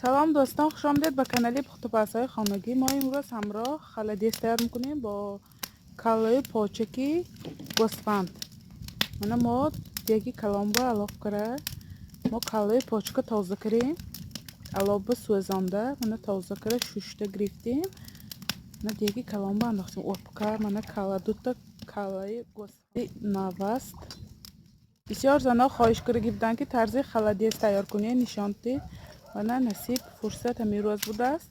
سلام دوستان، خوش آمدید به کانال پخت‌وپزهای خانگی. ما امروز همراه خالدیس تیار میکنیم با کالای پوچکی گوسفند. ما دیگه کلامبا علاقه کرده. ما کالای پوچک تازه کردیم، علاوه سوزانده من تازه کرده ششته گرفتیم. من دیگه کلامبا انداختیم اوپکار. من کالا دوتا کالای گوسفند نواست. بسیار زنا خواهش کرده بودن که طرز خالدیس تیار کنی نشانتی. من نصیب فرصت میروز بوده است.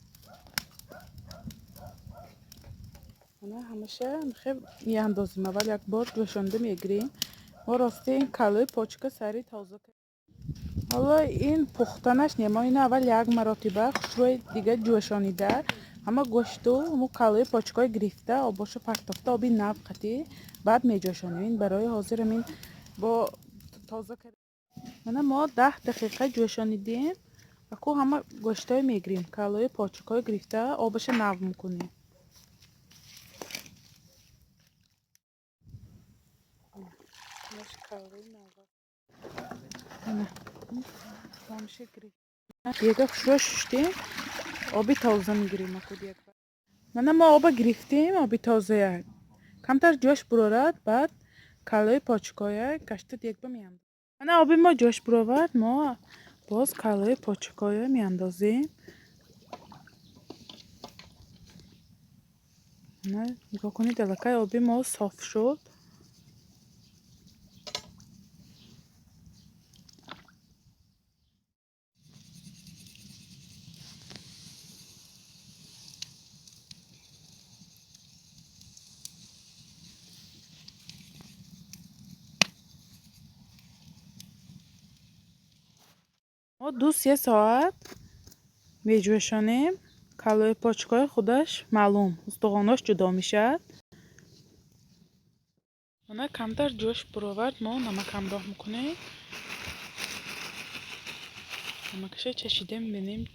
من همیشه میخوام میاندازیم اول یک بار جوشانده میگیریم. ما راسته این کالای پوچک سری تازه کنیم. حالا این پختنش نه، ما این اول یک مرتبه خوشروی دیگه جوشانیده اما گوشتو مو کالای پوچکای گرفته آبشو پرتافته آبی ناب قطعی بعد میجوشانیم. این برای حاضر این با تازه کردن. من ما 10 دقیقه جوشانیدیم. اكو همه گوشتای میگیریم کالای پوچکای گرفته آبش ناب میکنیم. دیگه خوشش شدیم آبی تازه میگیریم. من ما آب گرفتیم آبی تازه کمتر جوش برورد بعد کالای پوچکای کشت دیگه میاندازیم. من آبی ما جوش برورد ما باز کالای پوچکای میاندازیم. نه نگاه کنید دلکای آبی ما صاف شد. ما 2-3 ساعت میجوشانیم. کالای پوچکای خودش معلوم استخواناش جدا میشه. من کمتر جوش برآورد ما نمک همراه میکنیم. نمکش چشیده میبینیم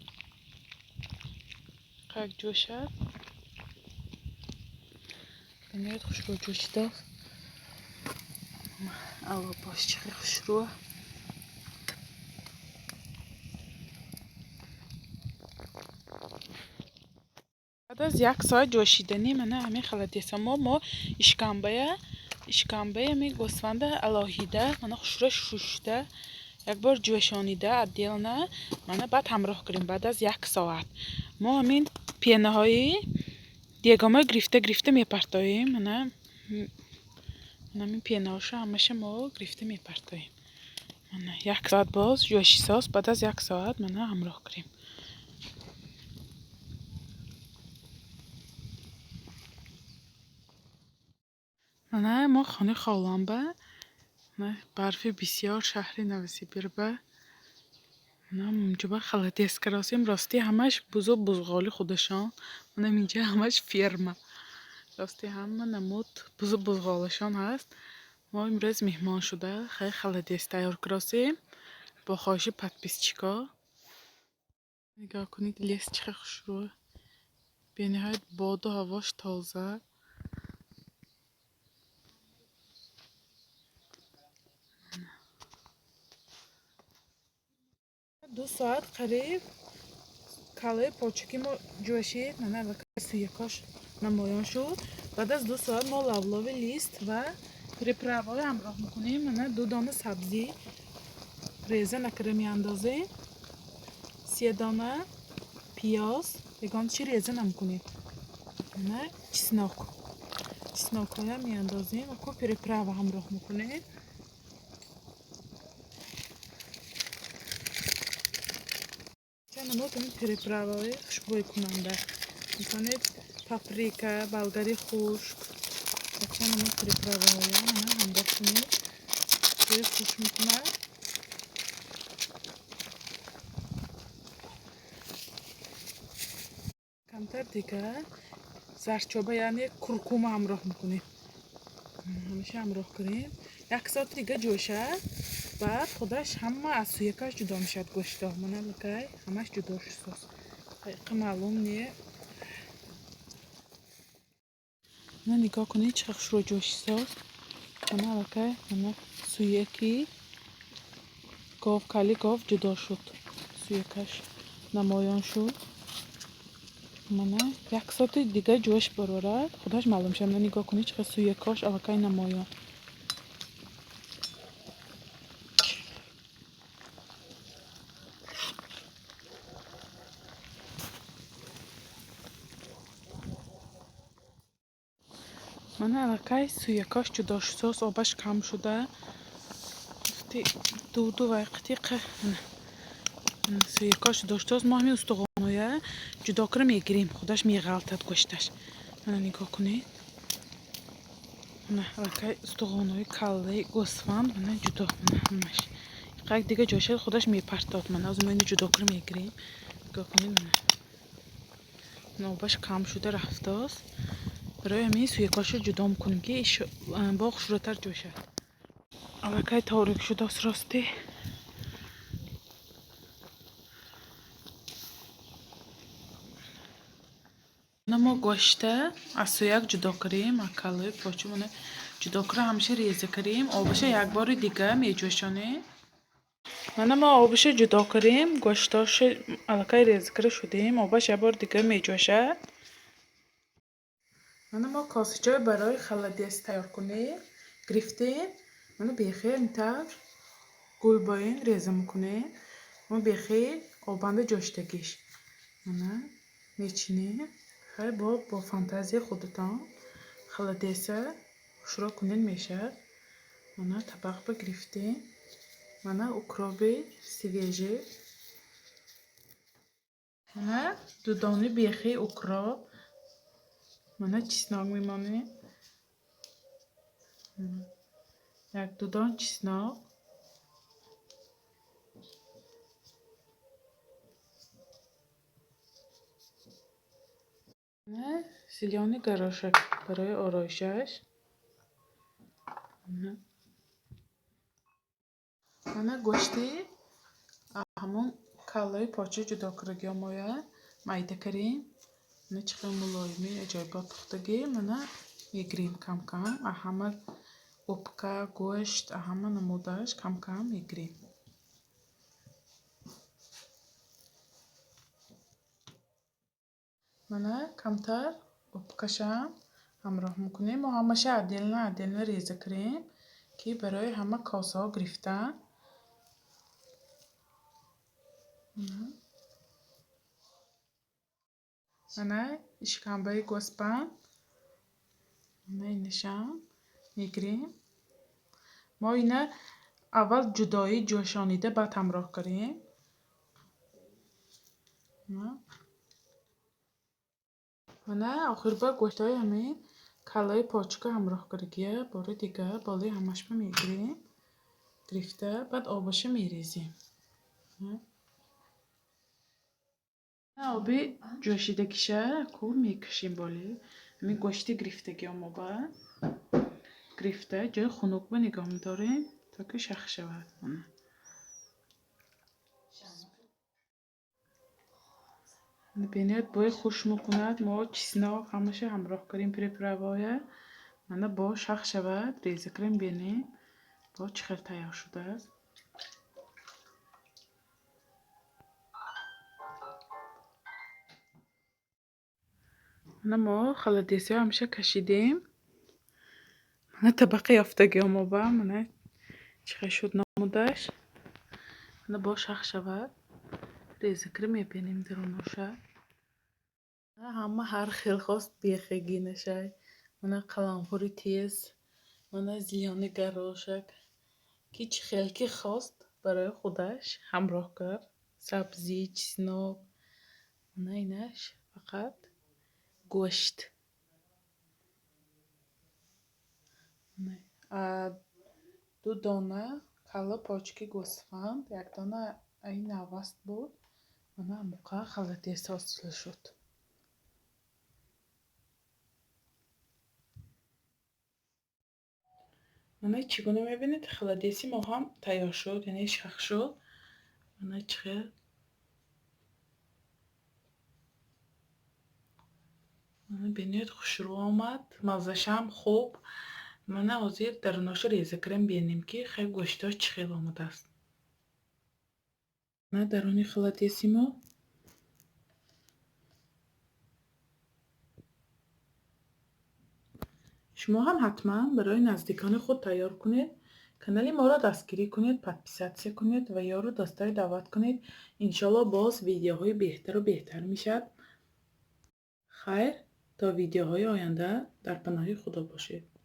قد جوشد. بنید خوشبو جوشیده. اوا باش چقدر خوشرو. بعد از 1 ساعت جوشیدنی من همین خالدیس ما اشکمبه می گوسفند الهیده من خوشرو شوشته یک بار جوشانیده عدیل نه من بعد همراه کردیم. بعد از 1 ساعت ما همین پینه های دیگامه گرفته میپرتاییم. من همین پینه هاشو همشه ما گرفته میپرتاییم. من 1 ساعت باز جوشی ساز بعد از 1 ساعت من همراه کردیم. من ما خانه خالانبه برفی بسیار شهری نوسیبیر به من اینجا خالدیس کراسیم راستی همش بزغالی خودشان. من اینجا همش فرمه راستی همه نمود بزغالشان هست. ما امروز مهمان شده خیلی خالدیس تیار کراسیم با خواهش پادپیسچیکا. نگاه کنید لیست چقدر خوش روه. به نهایت باد و هواش تازه. 2 ساعت قریب کالای پوچکی ما جوشید. من الان سویکاش نمایان شد. بعد از 2 ساعت ما لولو لیست و پریپراوای همراه میکنیم. من 2 دانه سبزی ریزه نکره میاندازیم. 3 دانه پیاز یگان چی ریزه نمیکنیم. من چسناک های میاندازیم و کو پریپراوا همراه میکنیم. ما کنید پریپراوای خوشبوی کننده میکنید پاپریکا بلگاری خشک بچه ما پریپراوای من همراه کنید توی خوش میکنه. کمتر دیگه زرچوبه یعنی کرکوم همراه میکنیم. همیشه همراه کنیم 1 ساعت دیگه جوشه. بعد خودش همه از سویکاش جدا میشد گوشتا. من لکه همش جدا شد حقیقه معلوم نیه. من نگاه کنید چه خوش رو جوش ساز. من لکه من سویکی گاف کلی گاف جدا شد سویکاش. намоён шуд. мана 1 соати дига ҷош барорад. худаш маълум шад. мана нигоҳ кунед чӣ қадр сӯя кош аллакай намоён. мана аллакай сӯя кош ҷудо шуд. соус обаш кам шуда. дуду вақти сӯя кош ҷудо шуд. мо ҳамин устухоноя ҷудо кара мегирем. худаш меғалтад гӯшташ. мана нигоҳ кунед. аллакай устухонои каллаи гӯсфанд мана ҷудо. мана ҳамаш як дига ҷошад худаш мепартод. мана аз мо ин ҷудо кара мегирем. нигоҳ кунед. мана обаш кам шуда рафтааст. барои ҳамин сӯякошро ҷудо мекунем ки боғ шӯротар ҷошад. аллакай торик шудааст ростӣ. мана мо гӯшта аз сӯяк ҷудо кардем. аз каллаи поча мана ҷудо кара ҳамаша реза кардем. обаша як бори дига меҷӯшонем. мана мо обаша ҷудо кардем. гӯшташа аллакай реза кара шудем. обаш як бори дига меҷӯшад. мана мо косачаҳои барои халадес тайёр кунем гирифтем. мана бехе интавр гулбоин реза мекунем. мо бехе обанда ҷоштагиш мана мечинем. хай бо фантазияи худатон халадеса хушрок кунед мешавад. мана табақба гирифтем. мана укроби свежи. мана ду дони бехи укроб. мана чеснок мемонем. як ду дон чеснок. зелёни горошек барои ороишаш. мана гӯшти ҳамон каллаи поча ҷудо кардаги омоя майда карем. мана чӣ қадр мулоими аҷоибот пухтагӣ. мана мегирем кам кам. ҳама губка гӯшт ҳама намудаш кам кам мегирем. мана камтар губкашам ҳамроҳ мекунем. мо ҳамаша отдельно реза кардем ки барои ҳама косаҳо гирифтан. мана ишкамбаи гӯспанд мана инашам мегирем. мо ина аввал ҷудоӣ ҷӯшонида баъд ҳамроҳ кардем. мана охирбар гӯштаҳои ҳамин каллаи почка ҳамроҳ кардагия бори дига болии ҳамашро мегирем. гирифта баъд обаша мерезем. оби ҷӯшидагиша кӯ мекашем боли. ҳамин гӯшти гирифтагиро мо ба гирифта ҷои хунукба нигоҳ медорем то ки шах шавад. бинед бӯи хуш мекунад. мо чеснок ҳамаша ҳамроҳ кардем приправаҳоя. мана бо шах шавад реза кардем бинем бо чӣ қадр тайёр шудааст. мана мо халадесиҳо ҳамаша кашидем. мана табақи ёфтагиҳо мо ба мана чӣ қадр шуд намудаш. мана бо шах шавад реза кара мебинем даруноша. ҳама ҳар хел хост бехеги нашай. мана қалампури тез. мана зелёни горошек ки чӣ хел ки хост барои худаш ҳамроҳ кард. сабзӣ чеснок. мана инаш фақат гӯшт. ду дона калла почки гӯсфанд. як дона ин авваст буд. мана амоқа халадес ҳосил шуд. мана чӣ гуна мебинед халадеси мо ҳам тайёр шуд. яъне шах шуд. мана чӣ қадр мана бинед хушрӯ омад. маззашам хуб. мана ҳозир даруноша реза кардем бинем ки хай гӯшташ чӣ хел омадааст. мана даруни халадеси мо شما هم حتما برای نزدیکان خود تیار کنید. کانال ما را دستگیری کنید، پادپیساتسیا کنید و یارو دوستای دعوت کنید. انشالله باز ویدیوهای بهتر و بهتر میشد. خیر، تا ویدیوهای آینده در پناه خدا باشید.